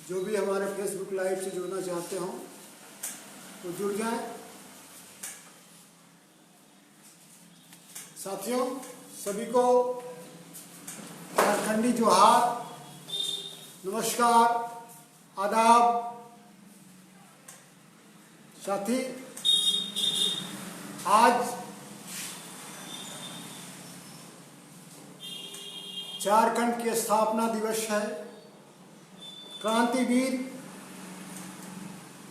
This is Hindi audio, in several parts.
जो भी हमारे फेसबुक लाइव से जुड़ना चाहते हों तो जुड़ जाएं। साथियों, सभी को झारखंडी जोहार, नमस्कार, आदाब। साथी, आज झारखंड की स्थापना दिवस है। क्रांतिवीर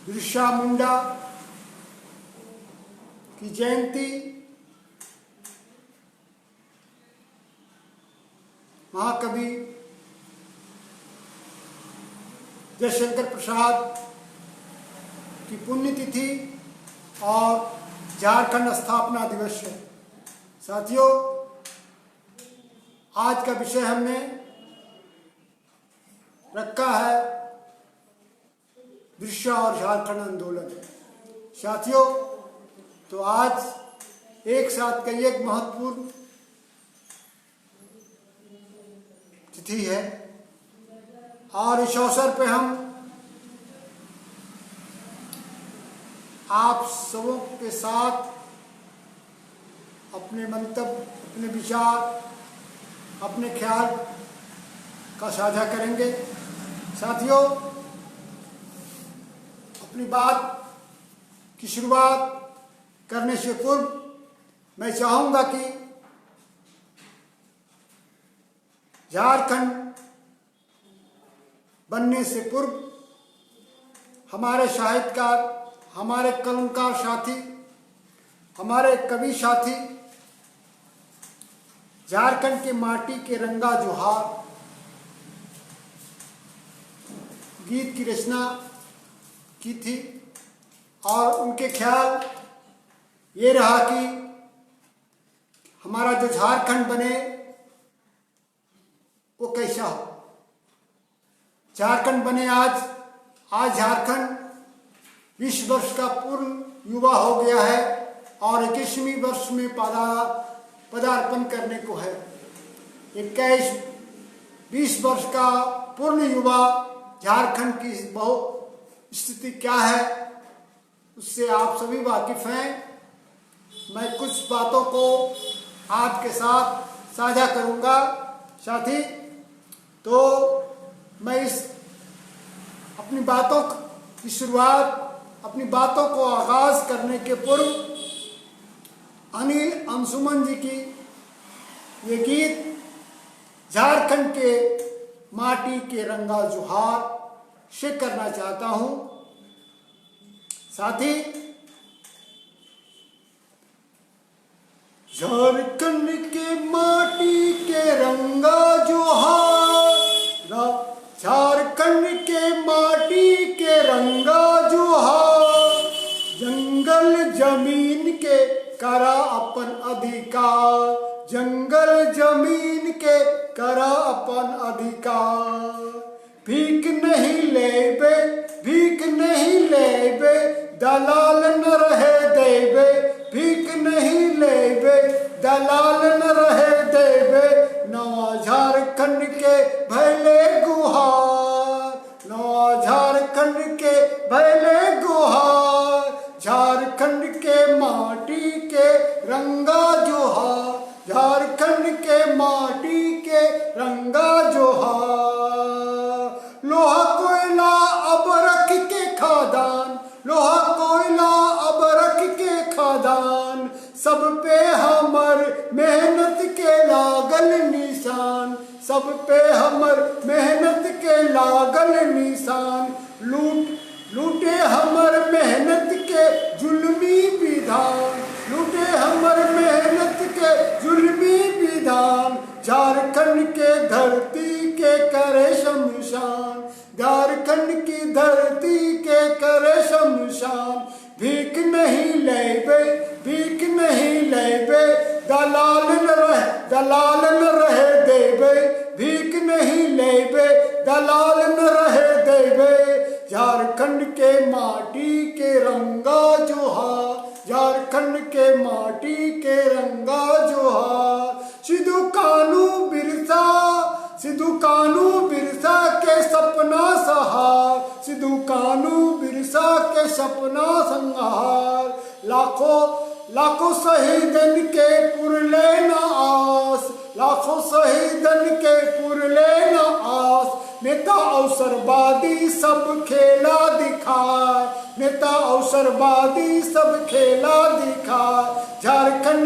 बिरसा मुंडा की जयंती, महाकवि जयशंकर प्रसाद की पुण्यतिथि और झारखंड स्थापना दिवस है। साथियों, आज का विषय हमने रखा है बिरसा और झारखंड आंदोलन। साथियों, तो आज एक साथ कई एक महत्वपूर्ण तिथि है और इस अवसर पे हम आप सबों के साथ अपने मंतव्य, अपने विचार, अपने ख्याल का साझा करेंगे। साथियों, अपनी बात की शुरुआत करने से पूर्व मैं चाहूँगा कि झारखंड बनने से पूर्व हमारे साहित्यकार, हमारे कलमकार साथी, हमारे कवि साथी झारखंड के माटी के रंगा जोहार गीत की रचना की थी और उनके ख्याल ये रहा कि हमारा जो झारखंड बने वो कैसा हो। झारखंड बने आज झारखंड 20 वर्ष का पूर्ण युवा हो गया है और 21वीं वर्ष में पदार्पण करने को है। 21-20 वर्ष का पूर्ण युवा झारखंड की बहुत स्थिति क्या है उससे आप सभी वाकिफ हैं। मैं कुछ बातों को आपके साथ साझा करूंगा। साथी, तो मैं इस अपनी बातों की शुरुआत, अपनी बातों को आगाज करने के पूर्व अनिल अंशुमन जी की ये गीत झारखंड के माटी के रंगा जोहार से करना चाहता हूं। साथी, झारखंड के माटी के रंगा जोहार, झारखंड के माटी के रंगा जोहार, जंगल जमीन के करा अपन अधिकार, जंगल जमीन के करा अपन अधिकार। भीख नहीं लेबे, भीख नहीं लेबे, दलाल न रहे देबे, भीख नहीं लेबे, दलाल न रहे देबे। नवा झारखंड के भैले गुहार, नवा झारखंड के भैले गुहार, झारखंड के माटी के रंगा जोहार, झारखंड के माटी के रंगा जोहार। लोहा कोयला अब रख के खादान, लोहा कोयला अब रख के खादान, सब पे हमर मेहनत के लागल निशान, सब पे हमर मेहनत के लागल निशान। लूटे हमर मेहनत के जुल्मी विधान, लूटे हमर मेहनत के जुल्मी विधान। झारखंड के धरती के करे शमशान, झारखंड की धरती के करे शमशान। भीख नहीं लेबे, भीख नहीं लेबे, दलाल न रहे देबे, भीख नहीं लेबे, दलाल न रहे देबे। झारखंड के माटी के रंगा जोहार, झारखंड के माटी के रंगा जोहार। सिद्धू कानू बिरसा के सपना सहार, सिद्धू कानू बिरसा के सपना संहार, लाखों शहीदन के पुरले न आस, लाखों शहीदन के पुरले न आस, नेता अवसरवादी सब खेला दिखाए, नेता अवसरवादी सब खेला दिखाए, झारखंड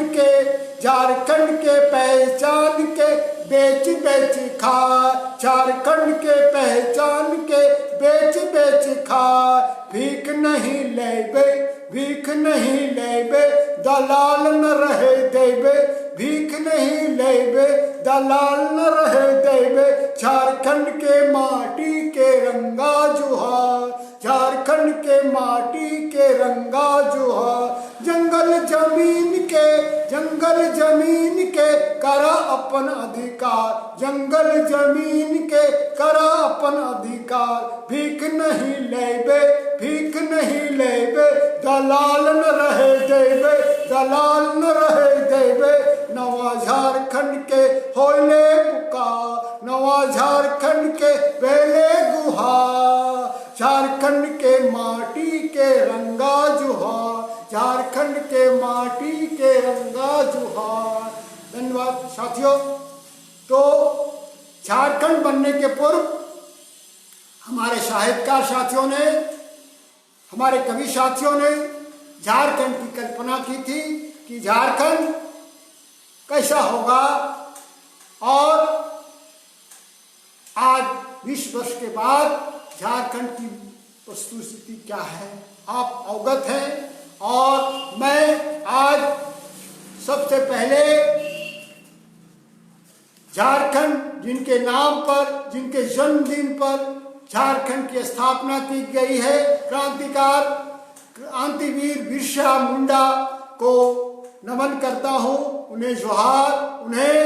के पहचान के बेच बेच खाए, झारखंड के पहचान के बेच बेच खाए, भीख नहीं लेबे, भीख नहीं लेबे, दलाल न रहे देबे, भीख नहीं लेबे, दलाल न रहे देबे, झारखंड के माटी के रंगा जुहार, झारखंड के माटी के रंगा जुहार, जंगल जमीन के करा अपन अधिकार, जंगल जमीन के करा अपन अधिकार, भीख नहीं लेबे, भीख नहीं लेबे, दलाल न रहे देबे, दलाल न रहे देबे, नवा झारखंड के होले पुकार, नवा झारखंड के पहले गुहार, झारखंड के माटी के रंगा जुहार, झारखंड के माटी के रंगा जुहार। धन्यवाद साथियों। तो झारखंड बनने के पूर्व हमारे साहित्यकार साथियों ने, हमारे कवि साथियों ने झारखंड की कल्पना की थी कि झारखंड कैसा होगा, और आज 20 वर्ष के बाद झारखंड की वस्तुस्थिति क्या है आप अवगत हैं। और मैं आज सबसे पहले झारखंड जिनके नाम पर, जिनके जन्मदिन पर झारखंड की स्थापना की गई है, क्रांतिवीर बिरसा मुंडा को नमन करता हूँ, उन्हें जोहार, उन्हें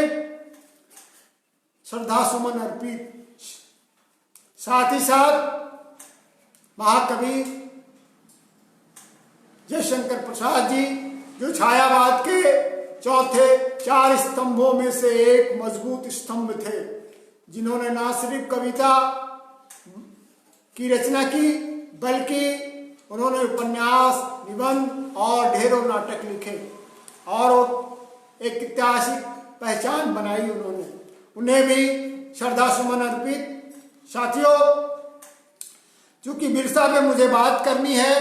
श्रद्धा सुमन अर्पित। साथ ही साथ महाकवि जयशंकर प्रसाद जी, जो छायावाद के चौथे 4 स्तंभों में से एक मजबूत स्तंभ थे, जिन्होंने ना सिर्फ कविता की रचना की बल्कि उन्होंने उपन्यास, निबंध और ढेरों नाटक लिखे और एक ऐतिहासिक पहचान बनाई उन्होंने, उन्हें भी श्रद्धा सुमन अर्पित। साथियों, चूंकि बिरसा पे मुझे बात करनी है,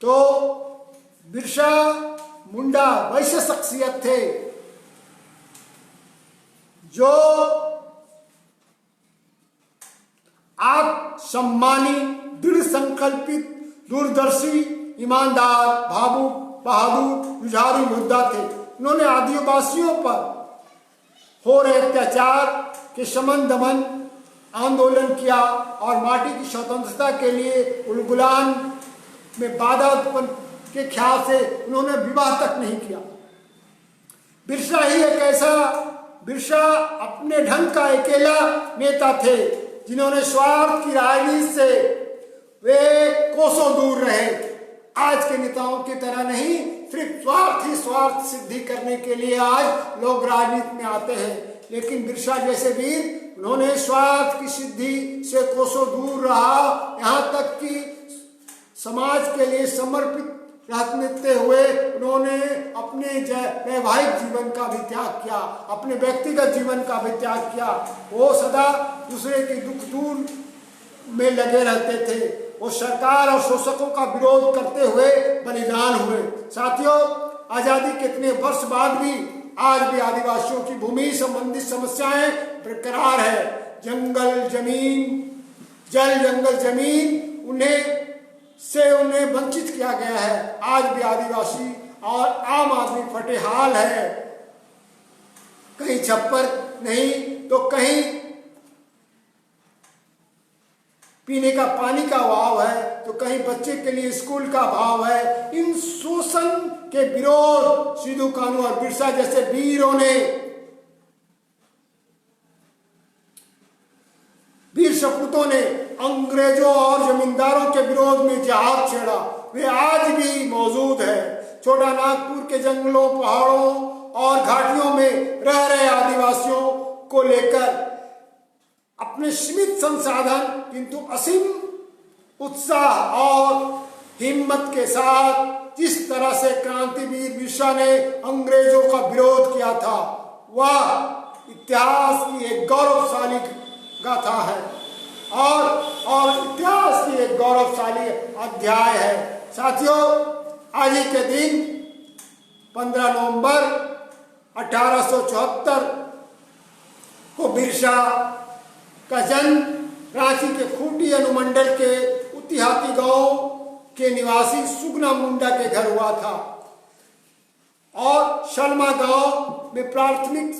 तो बिरसा मुंडा वैसे शख्सियत थे जो आत्मसम्मानी, दृढ़ संकल्पित, दूरदर्शी, ईमानदार, भावुक, बहादुर, जुझारू योद्धा थे। उन्होंने आदिवासियों पर हो रहे अत्याचार के शमन दमन आंदोलन किया और माटी की स्वतंत्रता के लिए उलगुलान में बाधा उत्पन्न के ख्याल से उन्होंने विवाह तक नहीं किया। बिरसा ही एक ऐसा, बिरसा अपने ढंग का अकेला नेता थे जिन्होंने स्वार्थ की राजनीति से वे कोसों दूर रहे। आज के नेताओं की तरह नहीं, सिर्फ स्वार्थ सिद्धि करने के लिए आज लोग राजनीति में आते हैं, लेकिन बिरसा जैसे वीर, उन्होंने स्वार्थ की सिद्धि से कोसों दूर रहा, यहाँ तक कि समाज के लिए समर्पित रहते हुए उन्होंने अपने वैवाहिक जीवन का भी त्याग किया, अपने व्यक्तिगत जीवन का भी त्याग किया। वो सदा दूसरे के दुख दूर में लगे रहते थे। वो सरकार और शोषकों का विरोध करते हुए बलिदान हुए। साथियों, आजादी के इतने वर्ष बाद भी आज भी आदिवासियों की भूमि संबंधित समस्याएं बरकरार है। जंगल जमीन उन्हें वंचित किया गया है। आज भी आदिवासी और आम आदमी फटेहाल है। कहीं छप्पर नहीं तो कहीं पीने का पानी का अभाव है, तो कहीं बच्चे के लिए स्कूल का अभाव है। इन शोषण के विरोध सिद्धू कानू और बिरसा जैसे वीरों ने, वीर सपूतों ने अंग्रेजों और जमींदारों के विरोध में जहाज छेड़ा। वे आज भी मौजूद है। छोटा नागपुर के जंगलों, पहाड़ों और घाटियों में रह रहे आदिवासियों को लेकर अपने सीमित संसाधन किंतु असीम उत्साह और हिम्मत के साथ जिस तरह से क्रांतिवीर बिरसा ने अंग्रेजों का विरोध किया था, वह इतिहास की एक गौरवशाली गाथा है और इतिहास की एक गौरवशाली अध्याय है। साथियों, आज ही के दिन 15 नवंबर 1874 को बिरसा का जन्म रांची के खूंटी अनुमंडल के उतिहाती गांव के निवासी सुगना मुंडा के घर हुआ था और शर्मा गांव में प्राथमिक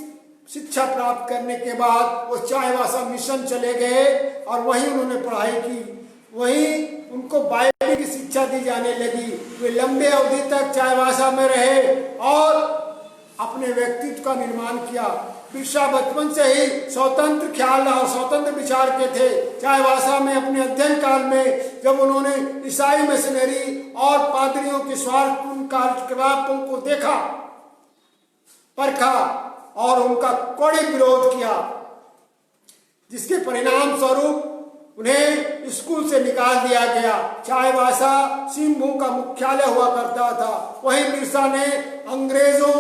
शिक्षा प्राप्त करने के बाद वो चाईबासा मिशन चले गए और वहीं उन्होंने पढ़ाई की। वहीं उनको बाइबल की शिक्षा दी जाने लगी। वे लंबे अवधि तक चाईबासा में रहे और अपने व्यक्तित्व का निर्माण किया। बिरसा बचपन से ही स्वतंत्र ख्याल और स्वतंत्र विचार के थे। चाईबासा में अपने अध्ययन काल में जब उन्होंने ईसाई मिशनरी और पादरियों के स्वार्थपूर्ण कार्यकलापों को देखा, परखा और उनका कड़े विरोध किया, जिसके परिणाम स्वरूप उन्हें स्कूल से निकाल दिया गया। चाईबासा सिंहभूम का मुख्यालय हुआ करता था। वहीं बिरसा ने अंग्रेजों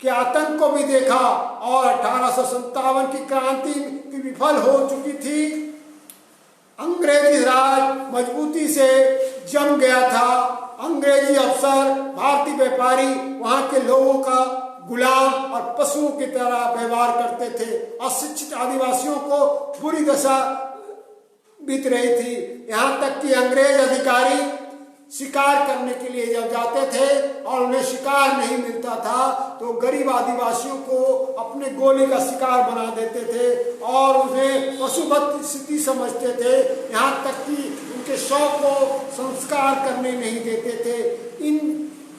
के आतंक को भी देखा और 1857 की क्रांति भी विफल हो चुकी थी। अंग्रेजी राज मजबूती से जम गया था। अंग्रेजी अफसर, भारतीय व्यापारी वहां के लोगों का गुलाम और पशुओं की तरह व्यवहार करते थे। अशिक्षित आदिवासियों को बुरी दशा बीत रही थी। यहाँ तक कि अंग्रेज अधिकारी शिकार करने के लिए जब जाते थे और उन्हें शिकार नहीं मिलता था तो गरीब आदिवासियों को अपने गोली का शिकार बना देते थे और उन्हें पशुवत स्थिति समझते थे। यहाँ तक कि उनके शव को संस्कार करने नहीं देते थे।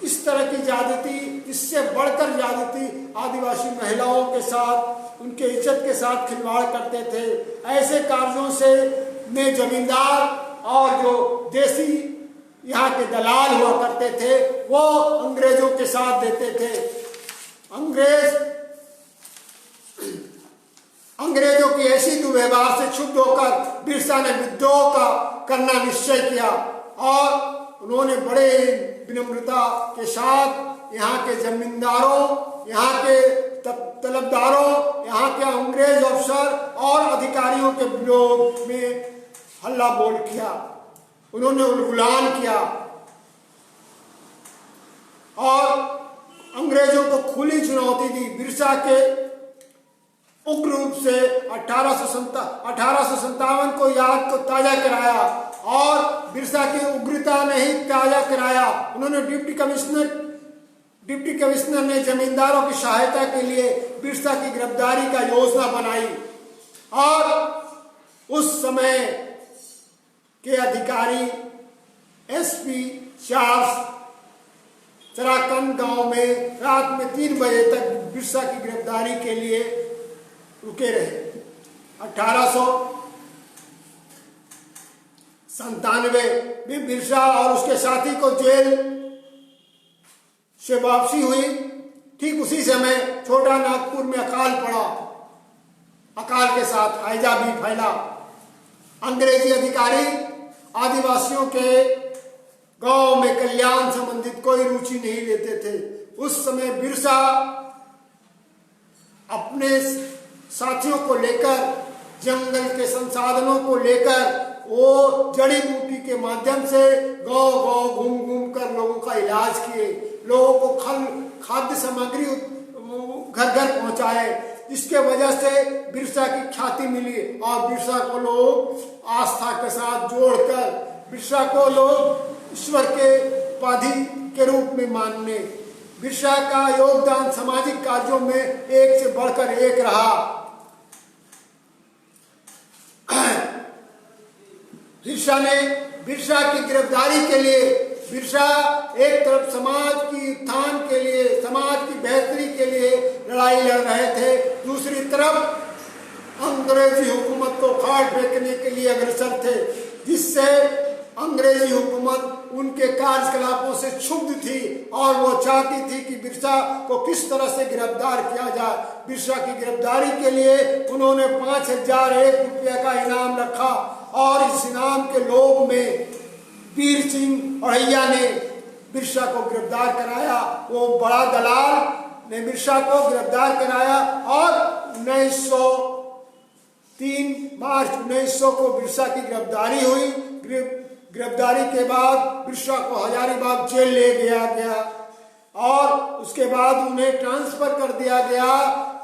इस तरह की ज्यादती, इससे बढ़कर ज्यादती आदिवासी महिलाओं के साथ, उनके इज्जत के साथ खिलवाड़ करते थे। ऐसे कार्यों से में जमींदार और जो देसी यहाँ के दलाल हुआ करते थे वो अंग्रेजों के साथ देते थे। अंग्रेजों की ऐसी दुर्व्यवहार से क्षुब्ध होकर बिरसा ने विद्रोह का करना निश्चय किया और उन्होंने बड़े विनम्रता के साथ यहाँ के जमींदारों, यहाँ के तलबदारों, यहाँ के अंग्रेज अफसर और अधिकारियों के विरोध में हल्ला बोल किया। उन्होंने उलगुलान किया और अंग्रेजों को खुली चुनौती दी। बिरसा के उग्र रूप से 1857 को याद को ताजा कराया और बिरसा की उग्रता ने ही ताजा कराया। उन्होंने डिप्टी कमिश्नर ने जमींदारों की सहायता के लिए बिरसा की गिरफ्तारी का योजना बनाई और उस समय के अधिकारी एसपी चार्ल्स चराकंद गांव में रात में 3 बजे तक बिरसा की गिरफ्तारी के लिए रुके रहे। 1897 में बिरसा और उसके साथी को जेल से वापसी हुई। ठीक उसी समय छोटा नागपुर में अकाल पड़ा। अकाल के साथ हैजा भी फैला। अंग्रेजी अधिकारी आदिवासियों के गांव में कल्याण संबंधित कोई रुचि नहीं लेते थे। उस समय बिरसा अपने साथियों को लेकर, जंगल के संसाधनों को लेकर वो जड़ी बूटी के माध्यम से गांव-गांव घूम कर लोगों का इलाज किए, लोगों को खाद्य सामग्री घर-घर पहुंचाए। इसके वजह से बिरसा की ख्याति मिली और बिरसा को लोग आस्था के साथ जोड़कर बिरसा को लोग ईश्वर के उपाधि के रूप में मानने। बिरसा का योगदान सामाजिक कार्यों में एक से बढ़कर एक रहा। बिरसा की गिरफ्तारी के लिए बिरसा एक तरफ समाज की उत्थान के लिए, समाज की बेहतरी के लिए लड़ाई लड़ रहे थे, दूसरी तरफ अंग्रेजी हुकूमत को फाड़ फेंकने के लिए अग्रसर थे, जिससे अंग्रेजी हुकूमत उनके कार्यकलापों से क्षुब्ध थी और वो चाहती थी कि बिरसा को किस तरह से गिरफ्तार किया जाए। बिरसा की गिरफ्तारी के लिए उन्होंने 5001 रुपये का इनाम रखा और इस इनाम के लोभ में वीर सिंह औड़ैया ने बिरसा को गिरफ्तार कराया। वो बड़ा दलाल ने बिरसा को गिरफ्तार कराया और 3 मार्च 1900 को बिरसा की गिरफ्तारी हुई। गिरफ्तारी के बाद बिरसा को हजारीबाग जेल ले गया और उसके बाद उन्हें ट्रांसफर कर दिया गया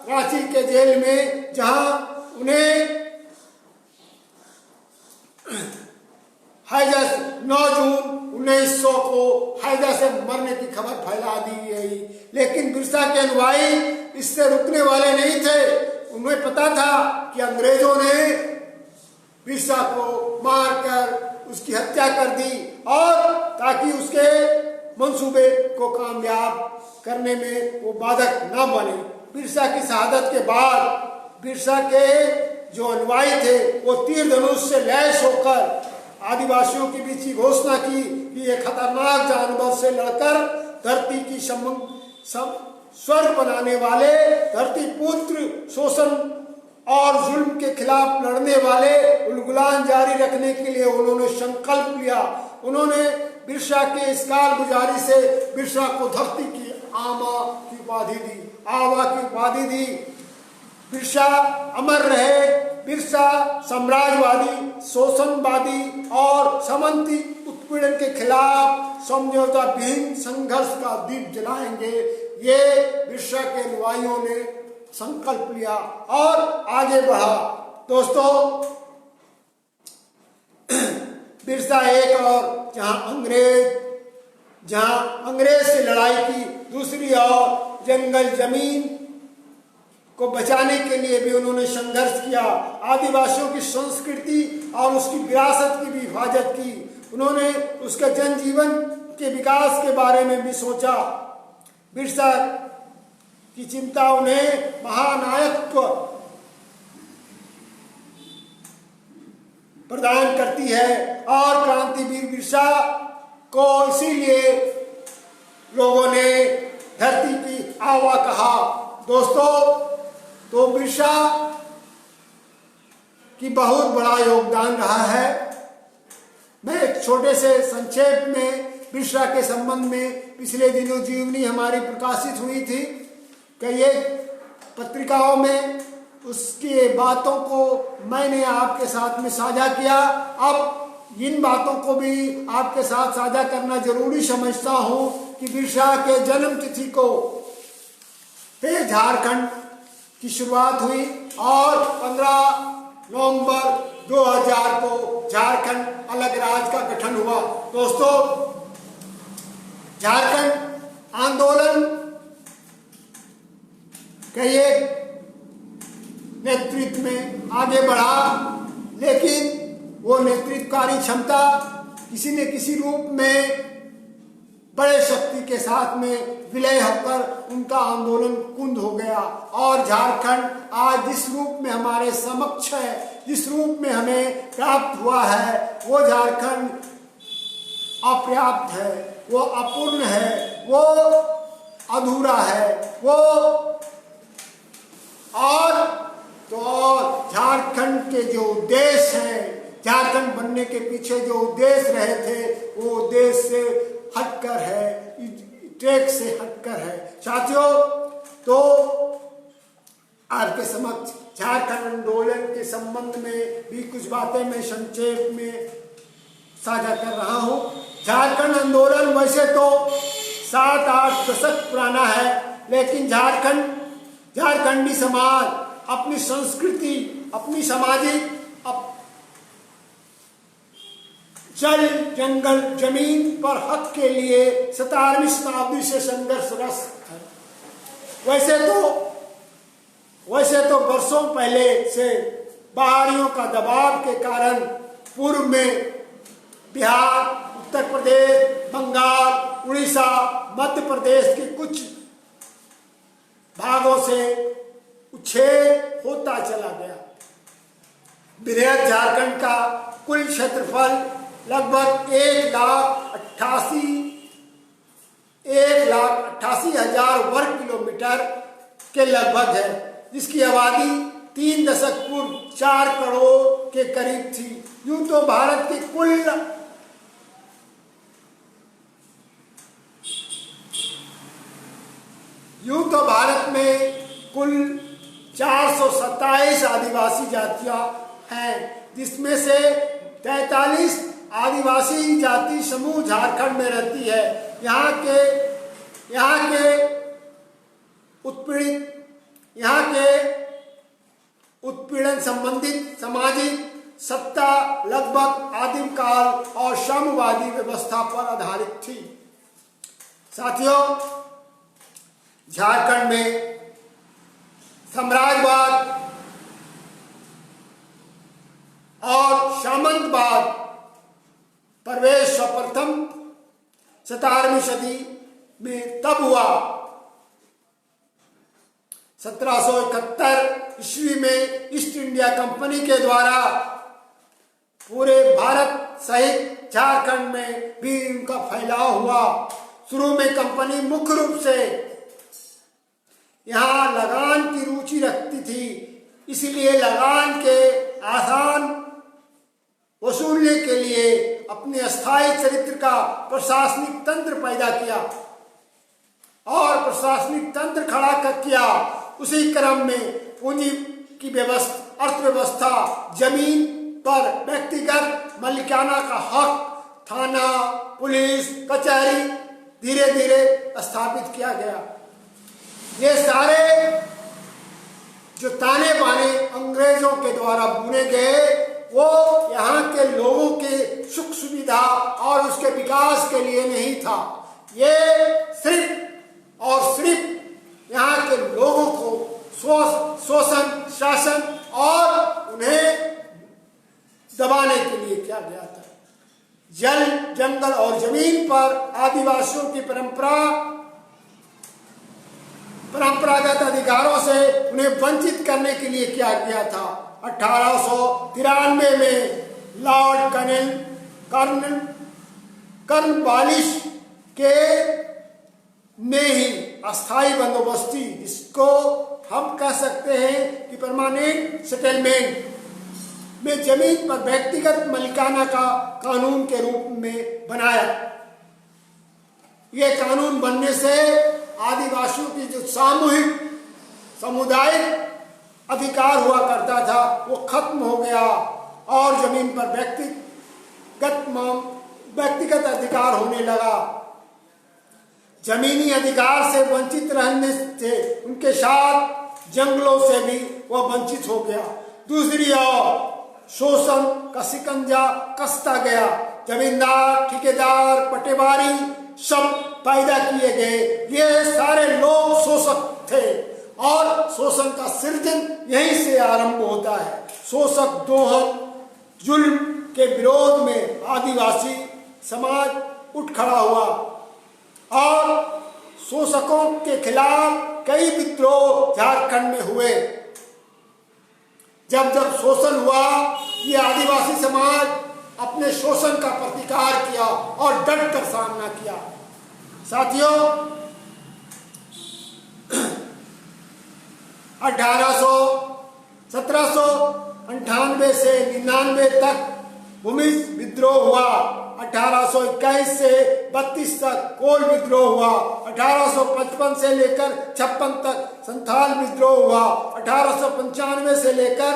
रांची के जेल में, जहां उन्हें 9 जून 1900 को हैजा से मरने की खबर फैला दी गई। लेकिन बिरसा के अनुयायी इससे रुकने वाले नहीं थे। उन्हें पता था कि अंग्रेजों ने बिरसा को मारकर उसकी हत्या कर दी और ताकि उसके मंसूबे को कामयाब करने में वो बाधक न बने। बिरसा की शहादत के बाद बिरसा के जो अनुयायी थे वो तीर धनुष से लैस होकर आदिवासियों के बीच ही घोषणा की कि ये खतरनाक जानवर से लड़कर धरती की स्वर्ग बनाने वाले, धरती पुत्र शोषण और जुल्म के खिलाफ लड़ने वाले उलगुलान जारी रखने के लिए उन्होंने संकल्प लिया। उन्होंने बिरसा के इस कारगुजारी से बिरसा को धरती की आवा की उपाधि दी। बिरसा अमर रहे। बिरसा साम्राज्यवादी, शोषणवादी और सामंती उत्पीड़न के खिलाफ समझौता विहीन संघर्ष का दीप जलाएंगे। ये बिरसा के अनुयायियों ने संकल्प लिया और आगे बढ़ा। दोस्तों, बिरसा एक और जहां अंग्रेज से लड़ाई की, दूसरी ओर जंगल जमीन को बचाने के लिए भी उन्होंने संघर्ष किया। आदिवासियों की संस्कृति और उसकी विरासत की भी हिफाजत की। उन्होंने उसके जनजीवन के विकास के बारे में भी सोचा। बिरसा की चिंता उन्हें महानायकत्व प्रदान करती है और क्रांतिवीर बिरसा को इसीलिए लोगों ने धरती की आवा कहा। दोस्तों, तो बिरसा की बहुत बड़ा योगदान रहा है। मैं एक छोटे से संक्षेप में बिरसा के संबंध में पिछले दिनों जीवनी हमारी प्रकाशित हुई थी। कई पत्रिकाओं में उसकी बातों को मैंने आपके साथ में साझा किया। अब इन बातों को भी आपके साथ साझा करना जरूरी समझता हूँ कि बिरसा के जन्म तिथि को झारखंड की शुरुआत हुई और 15 नवंबर 2000 को झारखंड अलग राज्य का गठन हुआ। दोस्तों, झारखंड आंदोलन के नेतृत्व में आगे बढ़ा, लेकिन वो नेतृत्वकारी क्षमता किसी न किसी रूप में बड़े शक्ति के साथ में विलय होकर उनका आंदोलन कुंद हो गया और झारखंड आज जिस रूप में हमारे समक्ष है, जिस रूप में हमें प्राप्त हुआ है, वो झारखंड अपर्याप्त है, वो अपूर्ण है, वो अधूरा है, वो और झारखंड के जो उद्देश्य हैं, झारखंड बनने के पीछे जो उद्देश्य रहे थे, वो उद्देश्य से हटकर है, ट्रैक से हटकर है। साथियों, तो आपके समक्ष झारखंड आंदोलन के संबंध में भी कुछ बातें मैं संक्षेप में साझा कर रहा हूँ। झारखंड आंदोलन वैसे तो 7-8 दशक पुराना है, लेकिन झारखंडी समाज अपनी संस्कृति, अपनी सामाजिक, जल जंगल जमीन पर हक के लिए 17वीं शताब्दी से संघर्षरत है। वैसे तो वर्षों पहले से बाहरियों का दबाव के कारण पूर्व में बिहार, उत्तर प्रदेश, बंगाल, उड़ीसा, मध्य प्रदेश के कुछ भागों से उच्छेद होता चला गया। बृहद झारखंड का कुल क्षेत्रफल लगभग 1,88,000 वर्ग किलोमीटर के लगभग है, जिसकी आबादी 3 दशक पूर्व 4 करोड़ के करीब थी। यूं तो भारत में कुल 427 आदिवासी जातियां हैं, जिसमें से 43 आदिवासी जाति समूह झारखंड में रहती है। यहाँ के उत्पीड़न संबंधित सामाजिक सत्ता लगभग आदिम काल और साम्यवादी व्यवस्था पर आधारित थी। साथियों, झारखंड में साम्राज्यवाद और सामंतवाद प्रवेश सर्वप्रथम 17वीं सदी में तब हुआ। 1771 ईस्वी में ईस्ट इंडिया कंपनी के द्वारा पूरे भारत सहित झारखंड में भी उनका फैलाव हुआ। शुरू में कंपनी मुख्य रूप से यहाँ लगान की रुचि रखती थी, इसलिए लगान के आसान वसूलने के लिए अपने अस्थायी चरित्र का प्रशासनिक तंत्र पैदा किया और प्रशासनिक तंत्र खड़ा किया। उसी क्रम में पूंजी की अर्थव्यवस्था, जमीन पर व्यक्तिगत मालिकाना का हक, थाना, पुलिस, कचहरी धीरे धीरे स्थापित किया गया। ये सारे जो ताने बाने अंग्रेजों के द्वारा बुने गए, वो यहाँ के लोगों के सुख सुविधा और उसके विकास के लिए नहीं था। ये सिर्फ और सिर्फ यहाँ के लोगों को शोषण, शासन और उन्हें दबाने के लिए किया गया था। जल, जंगल और जमीन पर आदिवासियों की परंपरागत अधिकारों से उन्हें वंचित करने के लिए किया गया था। 1893 में लॉर्ड कॉर्नवालिस के ने ही अस्थायी बंदोबस्ती, जिसको हम कह सकते हैं कि परमानेंट सेटलमेंट में जमीन पर व्यक्तिगत मालिकाना का कानून के रूप में बनाया। ये कानून बनने से आदिवासियों की जो सामुदायिक अधिकार हुआ करता था वो खत्म हो गया और जमीन पर व्यक्तिगत अधिकार होने लगा। जमीनी अधिकार से वंचित रहने से उनके साथ जंगलों से भी वह वंचित हो गया। दूसरी ओर शोषण का शिकंजा कसता गया। जमींदार, ठेकेदार, पटेवारी सब पैदा किए गए। ये सारे लोग शोषक थे और शोषण का सृजन यहीं से आरंभ होता है। शोषक दोहन जुल्म के विरोध में आदिवासी समाज उठ खड़ा हुआ और शोषकों के खिलाफ कई विद्रोह झारखंड में हुए। जब जब शोषण हुआ, ये आदिवासी समाज अपने शोषण का प्रतिकार किया और डट कर सामना किया। साथियों, 1798 से 99 तक भूमि विद्रोह हुआ। 1821 से 32 तक कोल विद्रोह हुआ। 1855 से लेकर 56 तक संथाल विद्रोह हुआ। 1895 से लेकर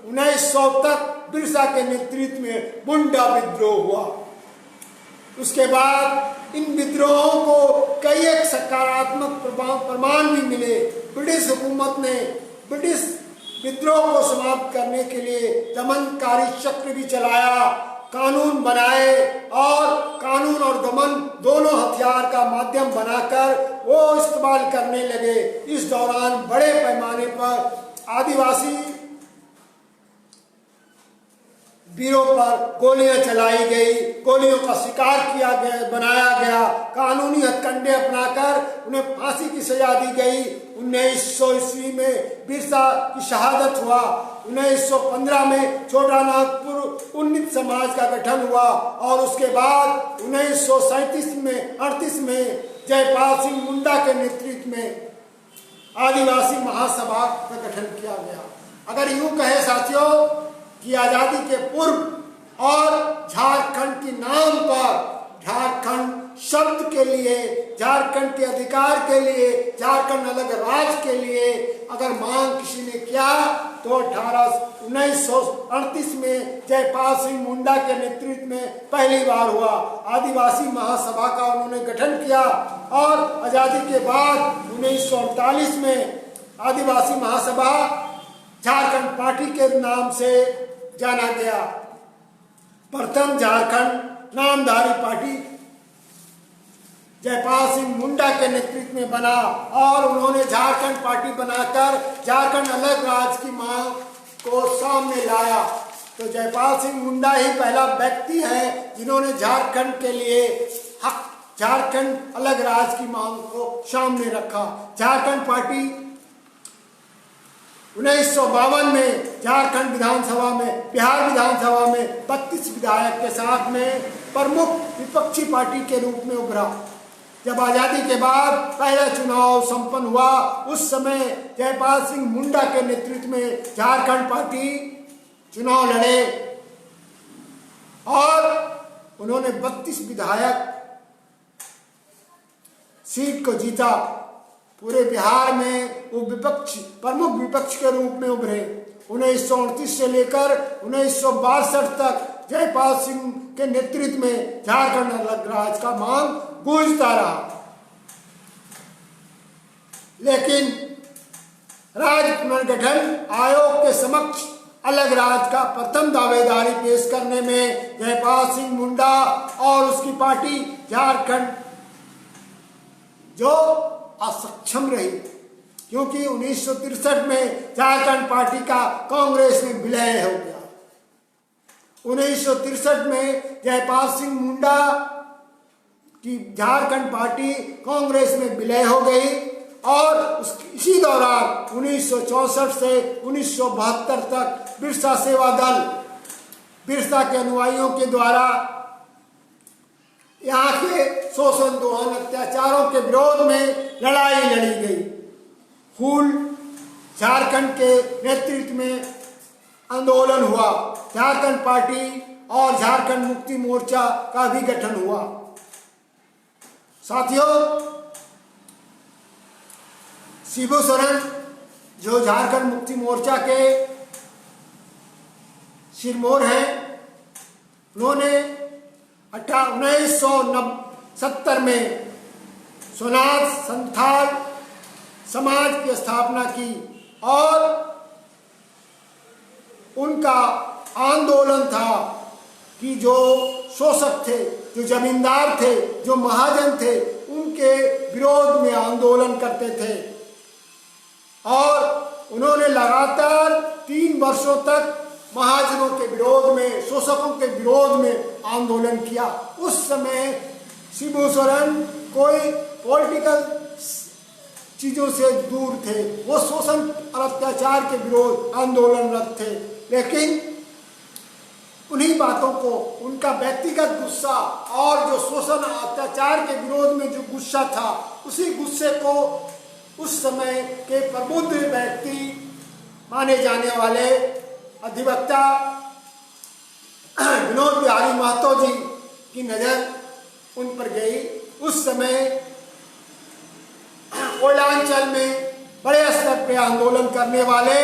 1900 तक बिरसा के नेतृत्व में मुंडा विद्रोह हुआ। उसके बाद इन विद्रोहों को कई एक सकारात्मक प्रमाण भी मिले। ब्रिटिश हुकूमत ने ब्रिटिश विद्रोह को समाप्त करने के लिए दमनकारी चक्र भी चलाया, कानून बनाए और कानून और दमन दोनों हथियार का माध्यम बनाकर वो इस्तेमाल करने लगे। इस दौरान बड़े पैमाने पर आदिवासी वीरों पर गोलियां चलाई गई, गोलियों का शिकार किया गया, बनाया गया। कानूनी हथकंडे अपनाकर उन्हें फांसी की सजा दी गई। 1900 ईस्वी में बिरसा की शहादत हुआ। 1915 में छोटा नागपुर उन्नीत समाज का गठन हुआ और उसके बाद 1937 में 38 में जयपाल सिंह मुंडा के नेतृत्व में आदिवासी महासभा का गठन किया गया। अगर यूं कहे साथियों कि आजादी के पूर्व और झारखंड के नाम पर, झारखंड शब्द के लिए, झारखंड के अधिकार के लिए, झारखंड अलग राज्य के लिए अगर मांग किसी ने किया तो 1938 में जयपाल सिंह मुंडा के नेतृत्व में पहली बार हुआ। आदिवासी महासभा का उन्होंने गठन किया और आजादी के बाद 1948 में आदिवासी महासभा झारखंड पार्टी के नाम से जाना गया। प्रथम झारखंड नामधारी पार्टी जयपाल सिंह मुंडा के नेतृत्व में बना और उन्होंने झारखंड पार्टी बनाकर झारखंड अलग राज्य की मांग को सामने लाया। तो जयपाल सिंह मुंडा ही पहला व्यक्ति है जिन्होंने झारखंड के लिए हक, झारखंड अलग राज्य की मांग को सामने रखा। झारखंड पार्टी 1952 में झारखंड विधानसभा में, बिहार विधानसभा में 32 विधायक के साथ में प्रमुख विपक्षी पार्टी के रूप में उभरा। जब आजादी के बाद पहला चुनाव संपन्न हुआ उस समय जयपाल सिंह मुंडा के नेतृत्व में झारखंड पार्टी चुनाव लड़े और उन्होंने 32 विधायक सीट को जीता। पूरे बिहार में वो प्रमुख विपक्ष के रूप में उभरे। 1929 से लेकर 1962 तक जयपाल सिंह के नेतृत्व में झारखंड अलग राज्य का मांग गूंजता रहा। लेकिन राज्य पुनर्गठन आयोग के समक्ष अलग राज्य का प्रथम दावेदारी पेश करने में जयपाल सिंह मुंडा और उसकी पार्टी झारखंड जो असक्षम रही, क्योंकि 1963 में झारखंड पार्टी का कांग्रेस में विलय हो गया। 1963 में जयपाल सिंह मुंडा की झारखंड पार्टी कांग्रेस में विलय हो गई और इसी दौरान 1964 से 1972 तक बिरसा सेवा दल, बिरसा के अनुयायियों के द्वारा यहाँ के शोषण दोहन अत्याचारों के विरोध में लड़ाई लड़ी गई। हुल झारखंड के नेतृत्व में आंदोलन हुआ। झारखंड पार्टी और झारखंड मुक्ति मोर्चा का भी गठन हुआ। साथियों, शिबू सोरेन जो झारखंड मुक्ति मोर्चा के सिरमौर हैं, उन्होंने 1970 में सोनार संथाल समाज की स्थापना की और उनका आंदोलन था कि जो शोषक थे, जो जमींदार थे, जो महाजन थे, उनके विरोध में आंदोलन करते थे और उन्होंने लगातार 3 वर्षों तक महाजनों के विरोध में, शोषकों के विरोध में आंदोलन किया। उस समय शिबू सोरेन कोई पॉलिटिकल चीजों से दूर थे, वो शोषण और अत्याचार के विरोध आंदोलनरत थे। लेकिन उन्हीं बातों को, उनका व्यक्तिगत गुस्सा और जो शोषण अत्याचार के विरोध में जो गुस्सा था, उसी गुस्से को उस समय के प्रबुद्ध व्यक्ति माने जाने वाले अधिवक्ता विनोद बिहारी महतो जी की नजर उन पर गई। उस समय कोयलांचल में बड़े स्तर पर आंदोलन करने वाले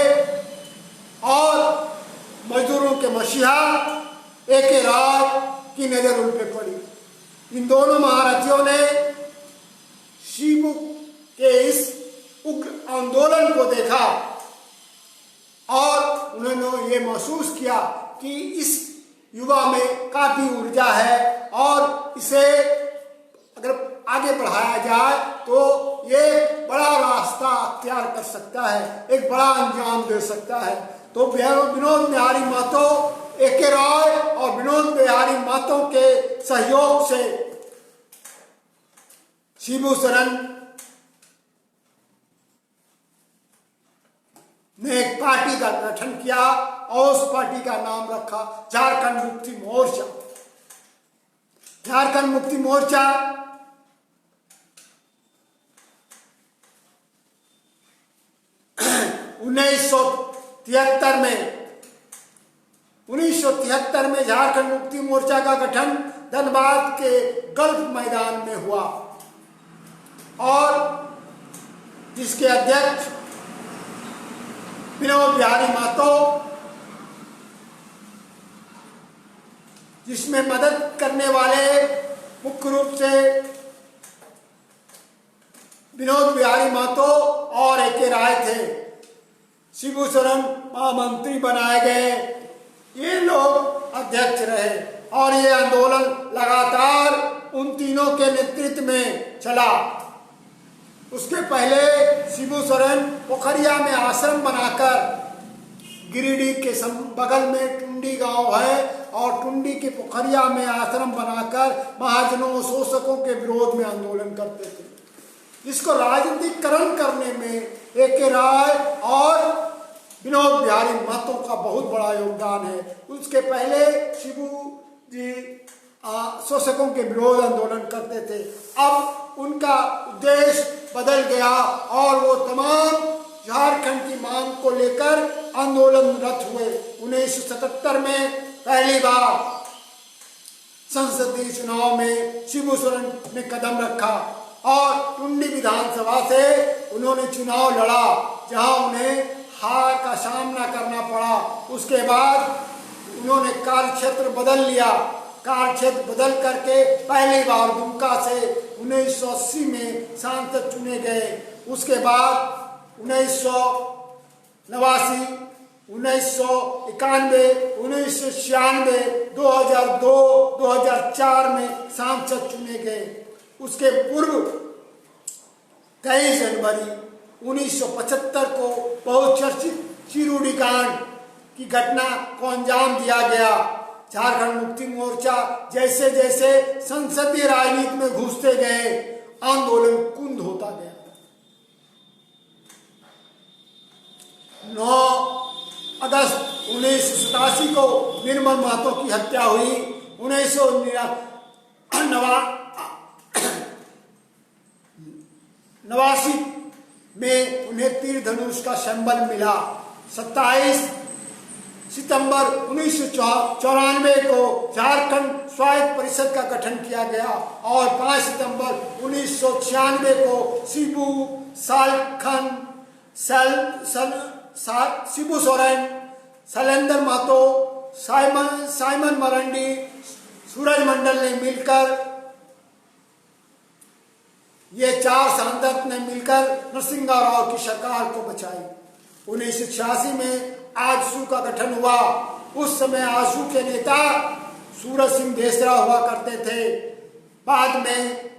और मजदूरों के मसीहा ए.के. राय की नजर उन पर पड़ी। इन दोनों महारथियों ने शिबू के इस उग्र आंदोलन को देखा और उन्होंने ये महसूस किया कि इस युवा में काफी ऊर्जा है और इसे अगर आगे बढ़ाया जाए तो ये बड़ा रास्ता अख्तियार कर सकता है, एक बड़ा अंजाम दे सकता है। तो विनोद बिहारी महतो, ए.के. राय और विनोद बिहारी महतो के सहयोग से शिबू सोरेन ने एक पार्टी का गठन किया और उस पार्टी का नाम रखा झारखंड मुक्ति मोर्चा। झारखंड मुक्ति मोर्चा 1973 में झारखंड मुक्ति मोर्चा का गठन धनबाद के गल्फ मैदान में हुआ और जिसके अध्यक्ष विनोद बिहारी महतो, जिसमें मदद करने वाले मुख्य रूप से विनोद बिहारी महतो और ए.के. राय थे। शिबू सोरेन महामंत्री बनाए गए, ये लोग अध्यक्ष रहे और ये आंदोलन लगातार उन तीनों के नेतृत्व में चला। उसके पहले शिबू सोरेन पोखरिया में आश्रम बनाकर, गिरिडीह के बगल में टुंडी गांव है और टुंडी के पोखरिया में आश्रम बनाकर महाजनों शोषकों के विरोध में आंदोलन करते थे। इसको राजनीतिकरण करने में ए.के. राय और विनोद बिहारी महतो का बहुत बड़ा योगदान है। उसके पहले शिबू जी शोषकों के विरोध आंदोलन करते थे। अब उनका उद्देश्य बदल गया और वो तमाम झारखंड की मांग को लेकर आंदोलनरत हुए। 1977 में पहली बार संसदीय चुनाव में शिबू सोरेन ने कदम रखा और टुंडी विधानसभा से उन्होंने चुनाव लड़ा, जहां उन्हें हार का सामना करना पड़ा। उसके बाद उन्होंने कार्यक्षेत्र बदल लिया। कार्यक्षेत्र बदल करके पहली बार दुमका से 1980 में सांसद चुने गए। उसके बाद 1989, 1991, 1996, 2002, 2004 में सांसद चुने गए। उसके पूर्व 23 जनवरी 1975 को बहुचर्चित चिरूडी कांड की घटना को अंजाम दिया गया। झारखंड मुक्ति मोर्चा जैसे जैसे संसदीय राजनीति में घुसते गए, आंदोलन कुंद होता गया। 9 अगस्त 1987 को निर्मल महतो की हत्या हुई। 1989 में उन्हें तीर धनुष का सिंबल मिला। 27 सितंबर 1994 को झारखंड स्वायत्त परिषद का गठन किया गया और 5 सितंबर 1996 को शिबू सोरेन, शैलेंद्र महतो, साइमन मरांडी, सूरज मंडल ने मिलकर, ये 4 सांसद ने मिलकर नरसिंह राव की सरकार को बचाई। 1986 में आजसू का गठन हुआ। उस समय आजसू के नेता सूरज सिंह देसरा हुआ करते थे। बाद में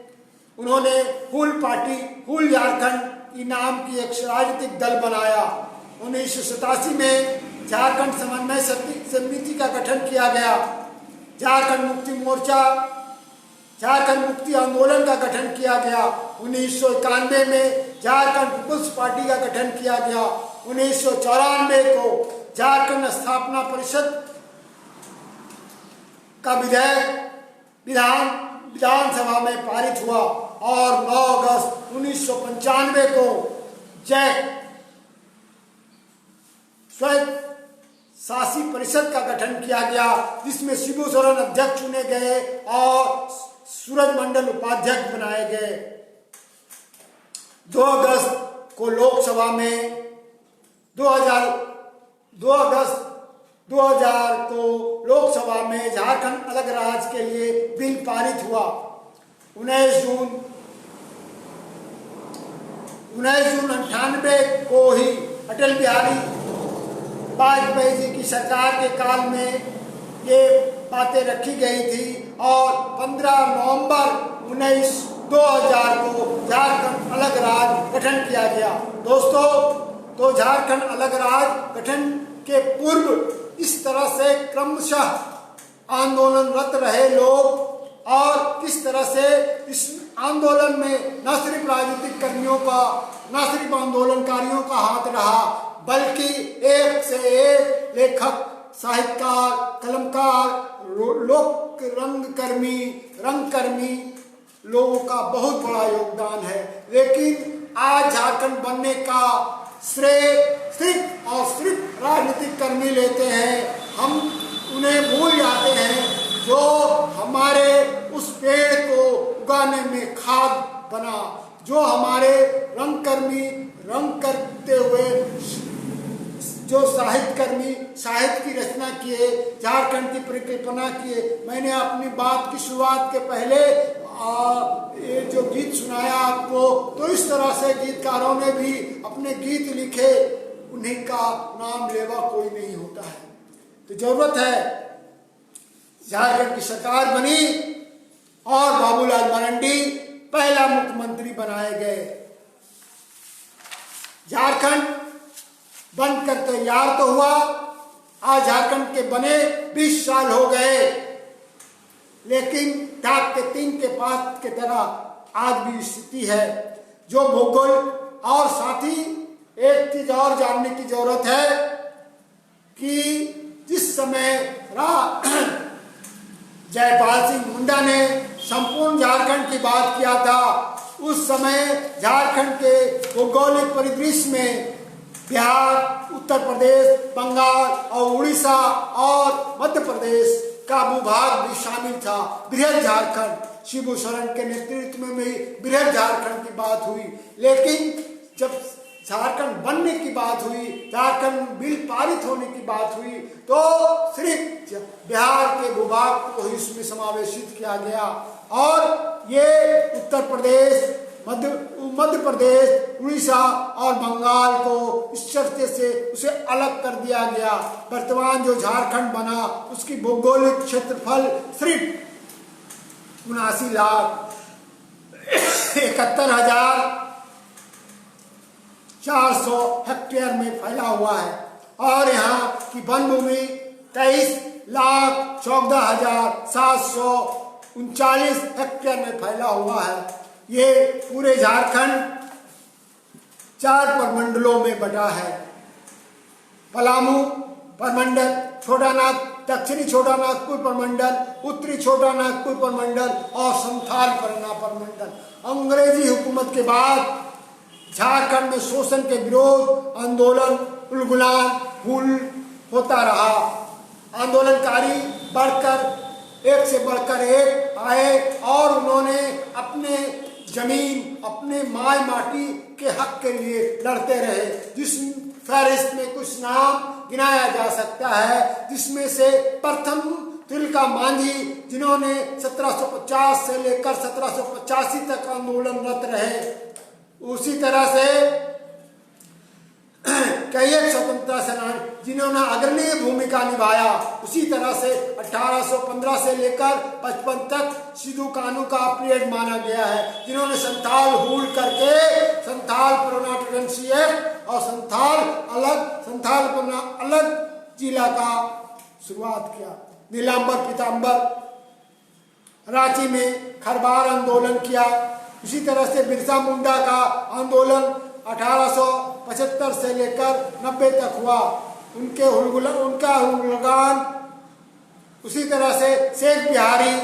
उन्होंने हुल पार्टी, हुल झारखंड की नाम की एक राजनीतिक दल बनाया। 1987 में झारखंड समन्वय समिति का गठन किया गया। झारखंड मुक्ति मोर्चा, झारखंड मुक्ति आंदोलन का गठन किया गया। 1991 में झारखंड पीपुल्स पार्टी का गठन किया गया। 1994 को झारखंड स्थापना परिषद का विधेयक विधानसभा में पारित हुआ और 9 अगस्त 1995 को जैक स्वायत्त शासी परिषद का गठन किया गया, जिसमें शिबू सोरेन अध्यक्ष चुने गए और सूरज मंडल उपाध्यक्ष बनाए गए। 2 अगस्त को लोकसभा में 2 अगस्त 2000 को लोकसभा में झारखंड अलग राज्य के लिए बिल पारित हुआ। 19 जून 1998 को ही अटल बिहारी वाजपेयी जी की सरकार के काल में ये बातें रखी गई थी और 15 नवंबर 2000 को झारखंड अलग राज्य गठन किया गया। दोस्तों, तो झारखंड अलग राज्य गठन के पूर्व इस तरह से क्रमशः आंदोलनरत रहे लोग और किस तरह से इस आंदोलन में न सिर्फ राजनीतिक कर्मियों का, न सिर्फ आंदोलनकारियों का हाथ रहा, बल्कि एक से एक लेखक, साहित्यकार, कलमकार, लोक रंगकर्मी लोगों का बहुत बड़ा योगदान है। लेकिन आज झारखंड बनने का श्रेय सिर्फ और सिर्फ राजनीतिक कर्मी लेते हैं। हम उन्हें भूल जाते हैं जो हमारे उस पेड़ को उगाने में खाद बना, जो हमारे रंग करते हुए जो साहित्यकर्मी साहित्य की रचना किए, झारखंड की परिकल्पना किए। मैंने अपनी बात की शुरुआत के पहले ये जो गीत सुनाया आपको, तो इस तरह से गीतकारों ने भी अपने गीत लिखे, उन्हीं का नाम लेवा कोई नहीं होता है। तो जरूरत है, झारखंड की सरकार बनी और बाबूलाल मरांडी पहला मुख्यमंत्री बनाए गए। झारखंड बनकर तैयार तो हुआ, आज झारखंड के बने 20 साल हो गए, लेकिन टाक के तीन के पात के तरह आज भी स्थिति है। जो भूगोल और साथ ही एक चीज और जानने की जरूरत है कि जिस समय जयपाल सिंह मुंडा ने संपूर्ण झारखंड की बात किया था, उस समय झारखंड के भौगोलिक परिदृश्य में बिहार, उत्तर प्रदेश, बंगाल और उड़ीसा और मध्य प्रदेश का भूभाग भी शामिल था। बृहद झारखंड शिबू सोरेन के नेतृत्व में भी बृहद झारखंड की बात हुई। लेकिन जब झारखंड बनने की बात हुई, झारखंड बिल पारित होने की बात हुई, तो सिर्फ बिहार के भूभाग को ही इसमें समावेशित किया गया और ये उत्तर प्रदेश, मध्य प्रदेश, उड़ीसा और बंगाल को इस चर्चे से उसे अलग कर दिया गया। वर्तमान जो झारखंड बना उसकी भौगोलिक क्षेत्रफल सिर्फ 79,71,400 हेक्टेयर में फैला हुआ है और यहाँ की वन भूमि 23,14,739 हेक्टेयर में फैला हुआ है। ये पूरे झारखंड 4 प्रमंडलों में बटा है। पलामू प्रमंडल, दक्षिणी छोटानागपुर प्रमंडल, उत्तरी छोटानागपुर प्रमंडल और संथाल परगना प्रमंडल। अंग्रेजी हुकूमत के बाद झारखंड में शोषण के विरोध आंदोलन उलगुलान फूल होता रहा। आंदोलनकारी एक से बढ़कर एक आए और उन्होंने अपने जमीन, अपने माय माटी के हक के लिए लड़ते रहे। जिस फहरिस्त में कुछ नाम गिनाया जा सकता है, जिसमें से प्रथम तिलका मांझी, जिन्होंने 1750 से लेकर 1785 तक आंदोलनरत रहे। उसी तरह से कई एक स्वतंत्रता सेनानी जिन्होंने अग्रणी भूमिका निभाया। उसी तरह से 1815 से लेकर 55 तक सिद्धू कानू का पीरियड माना गया है, जिन्होंने संथाल हूल करके संथाल प्रोनाटेंसी एक्ट और संथाल अलग जिला का शुरुआत किया। नीलांबर पीताम्बर रांची में खरबार आंदोलन किया। उसी तरह से बिरसा मुंडा का आंदोलन 1875 से लेकर 90 तक हुआ। उनका हुलगान। उसी तरह से शेख बिहारी,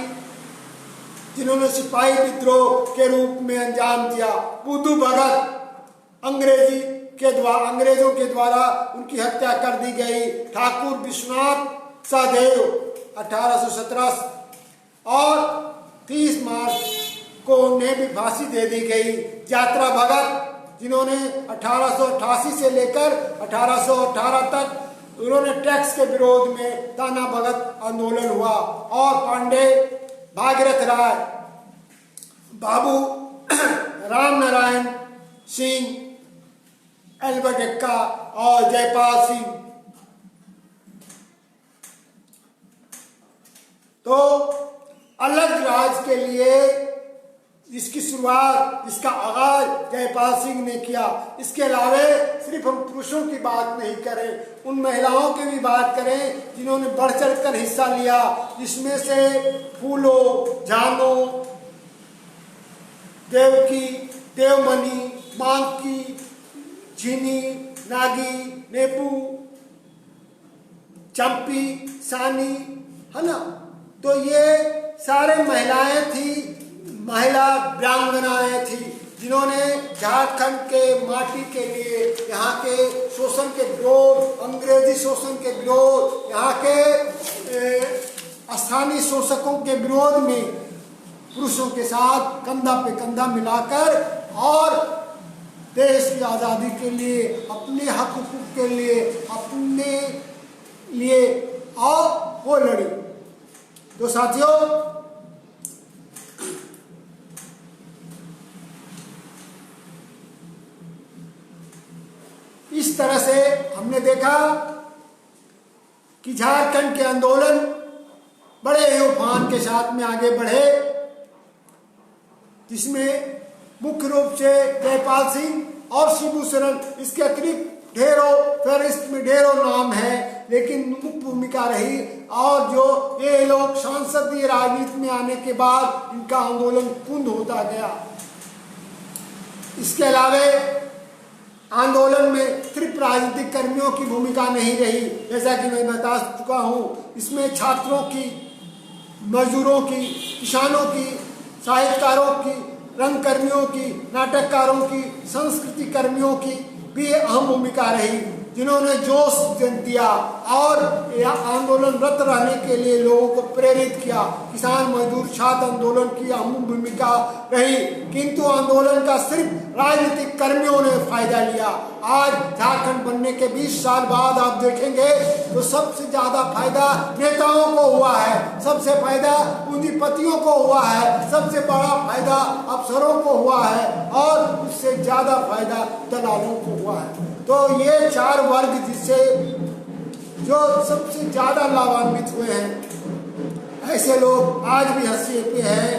जिन्होंने सिपाही विद्रोह के रूप में अंजाम दिया। बुद्धू भगत अंग्रेजों के द्वारा उनकी हत्या कर दी गई। ठाकुर विश्वनाथ सहदेव 1817 और 30 मार्च को उन्हें भी फांसी दे दी गई। यात्रा भगत, जिन्होंने 1888 से लेकर 1818 तक उन्होंने टैक्स के विरोध में ताना भगत आंदोलन हुआ। और पांडे, भागीरथ राय, बाबू राम नारायण सिंह, एल्बर्ट एक्का और जयपाल सिंह। तो अलग राज्य के लिए इसकी शुरुआत, इसका आगाज जयपाल सिंह ने किया। इसके अलावे सिर्फ हम पुरुषों की बात नहीं करें, उन महिलाओं की भी बात करें जिन्होंने बढ़ चढ़ कर हिस्सा लिया, जिसमें से फूलो, जानो, देवकी, देवमणि, मांकी, झिनी, नागी, नेपू, चंपी, सानी, है ना। तो ये सारे महिलाएं थी, महिला वीरांगनाएं थी, जिन्होंने झारखंड के माटी के लिए, यहाँ के शोषण के विरोध, अंग्रेजी शोषण के विरोध, यहाँ के स्थानीय शोषकों के विरोध में पुरुषों के साथ कंधा पे कंधा मिलाकर और देश की आज़ादी के लिए, अपने हक हुकूक के लिए, अपने लिए और वो लड़ी। तो साथियों, इस तरह से हमने देखा कि झारखंड के आंदोलन बड़े ही उफान के साथ में आगे बढ़े, जिसमें मुख्य रूप से जयपाल सिंह और शिबू सोरेन, इसके अतिरिक्त ढेरों फहरिस्त में ढेरों नाम है, लेकिन मुख्य भूमिका रही। और जो ये लोग सांसदीय राजनीति में आने के बाद इनका आंदोलन कुंद होता गया। इसके अलावे आंदोलन में सिर्फ राजनीतिक कर्मियों की भूमिका नहीं रही, जैसा कि मैं बता चुका हूँ। इसमें छात्रों की, मजदूरों की, किसानों की, साहित्यकारों की, रंग कर्मियों की, नाटककारों की, संस्कृति कर्मियों की भी अहम भूमिका रही, जिन्होंने जोश दिया और आंदोलनरत रहने के लिए लोगों को प्रेरित किया। किसान मजदूर छात्र आंदोलन की अहम भूमिका रही, किंतु आंदोलन का सिर्फ राजनीतिक कर्मियों ने फायदा लिया। आज झारखंड बनने के 20 साल बाद आप देखेंगे तो सबसे ज्यादा फायदा नेताओं को हुआ है, सबसे फायदा पूंजीपतियों को हुआ है, सबसे बड़ा फायदा अफसरों को हुआ है और उससे ज्यादा फायदा दलालों को हुआ है। तो ये चार वर्ग जिससे जो सबसे ज्यादा लाभान्वित हुए हैं, ऐसे लोग आज भी हंसी पे हैं।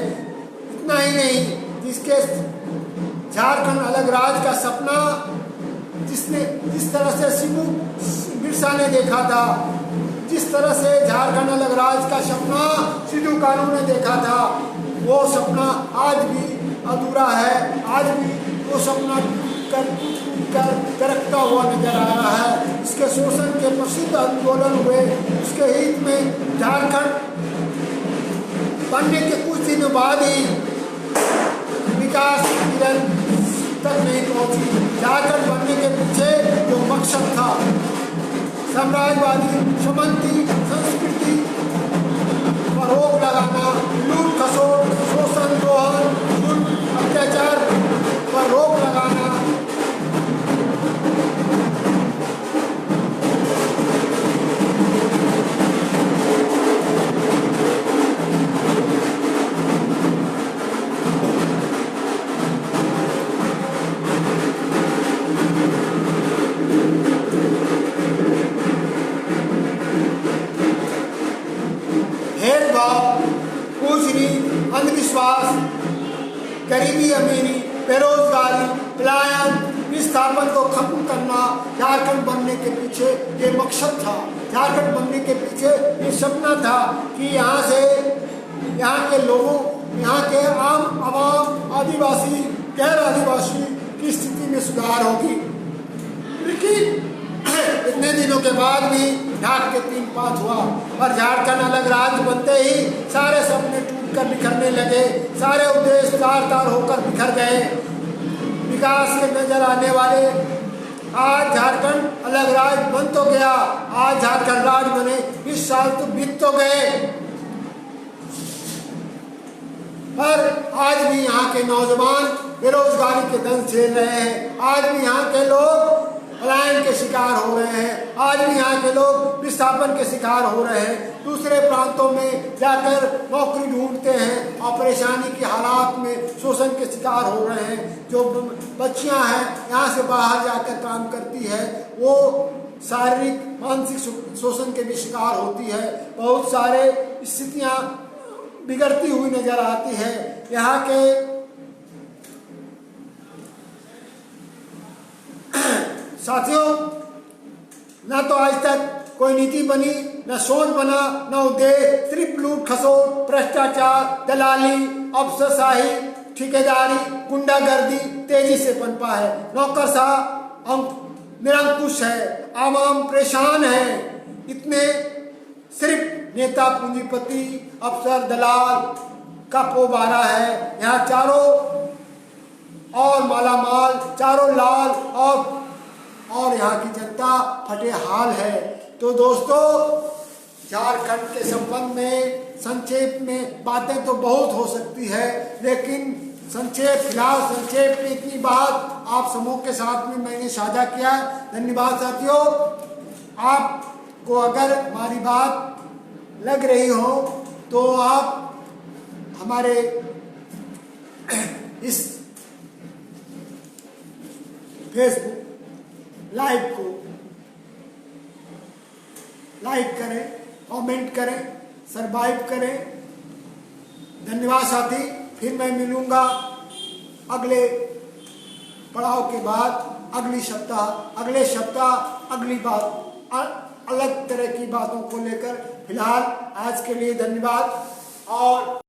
इतना ही नहीं, जिसके झारखंड अलग राज्य का सपना जिस तरह से शिबू बिरसा ने देखा था, जिस तरह से झारखंड अलग राज्य का सपना सिद्धू कानू ने देखा था, वो सपना आज भी अधूरा है। आज भी वो सपना दरकता हुआ नजर आ रहा है। इसके शोषण के प्रसिद्ध आंदोलन हुए, उसके हित में झारखंड बनने के कुछ दिन बाद ही विकास किरण तक नहीं पहुंची। झारखंड बनने के पीछे जो मकसद था, साम्राज्यवादी सामंती संस्कृति पर रोक लगाना, लूट खसोट, शोषण, दोहन, जुल्म, अत्याचार पर रोक लगाना, अंधविश्वास, गरीबी अमीरी, बेरोजगारी, पलायन, विस्थापन को खत्म करना झारखंड बनने के पीछे ये मकसद था। झारखंड बनने के पीछे ये सपना था कि यहाँ से यहाँ के लोगों, यहाँ के आम आवाम, आदिवासी, गैर आदिवासी की स्थिति में सुधार होगी। लेकिन इतने दिनों के बाद भी ढाक के 3 पाँच हुआ और झारखंड अलग राज्य बनते ही सारे सपने टूटकर बिखरने लगे, सारे उद्देश्य तार होकर बिखर गए। विकास के नजर आने वाले आज झारखंड अलग राज्य बन तो गया, आज झारखंड राज्य बने 20 साल तो बीत तो गए, पर आज भी यहाँ के नौजवान बेरोजगारी के दंश झेल रहे हैं। आज भी यहाँ के लोग पलायन के शिकार हो रहे हैं, आज भी यहाँ के लोग विस्थापन के शिकार हो रहे हैं। दूसरे प्रांतों में जाकर नौकरी ढूंढते हैं और परेशानी के हालात में शोषण के शिकार हो रहे हैं। जो बच्चियाँ हैं यहाँ से बाहर जाकर काम करती है, वो शारीरिक मानसिक शोषण के भी शिकार होती है। बहुत सारे स्थितियाँ बिगड़ती हुई नजर आती है। यहाँ के साथियों, ना तो आज तक कोई नीति बनी, न सोच बना, न उद्देश्य, सिर्फ लूट खसोट, भ्रष्टाचार, दलाली, अफसरशाही, ठेकेदारी, गुंडागर्दी तेजी से पनपा है। निरंकुश है, आवाम परेशान है। इतने सिर्फ नेता, पूंजीपति, अफसर, दलाल का पोबारा है। यहाँ चारों और मालामाल, चारों लाल और यहाँ की जनता फटे हाल है। तो दोस्तों, झारखंड के संबंध में संक्षेप में बातें तो बहुत हो सकती है, लेकिन फिलहाल संक्षेप में इतनी बात आप समूह के साथ में मैंने साझा किया। धन्यवाद साथियों। आपको अगर हमारी बात लग रही हो तो आप हमारे इस फेसबुक लाइव को लाइक करें, कमेंट करें, सब्सक्राइब करें। धन्यवाद साथी। फिर मैं मिलूंगा अगले पड़ाव के बाद, अगले सप्ताह अगली बात, अलग तरह की बातों को लेकर। फिलहाल आज के लिए धन्यवाद। और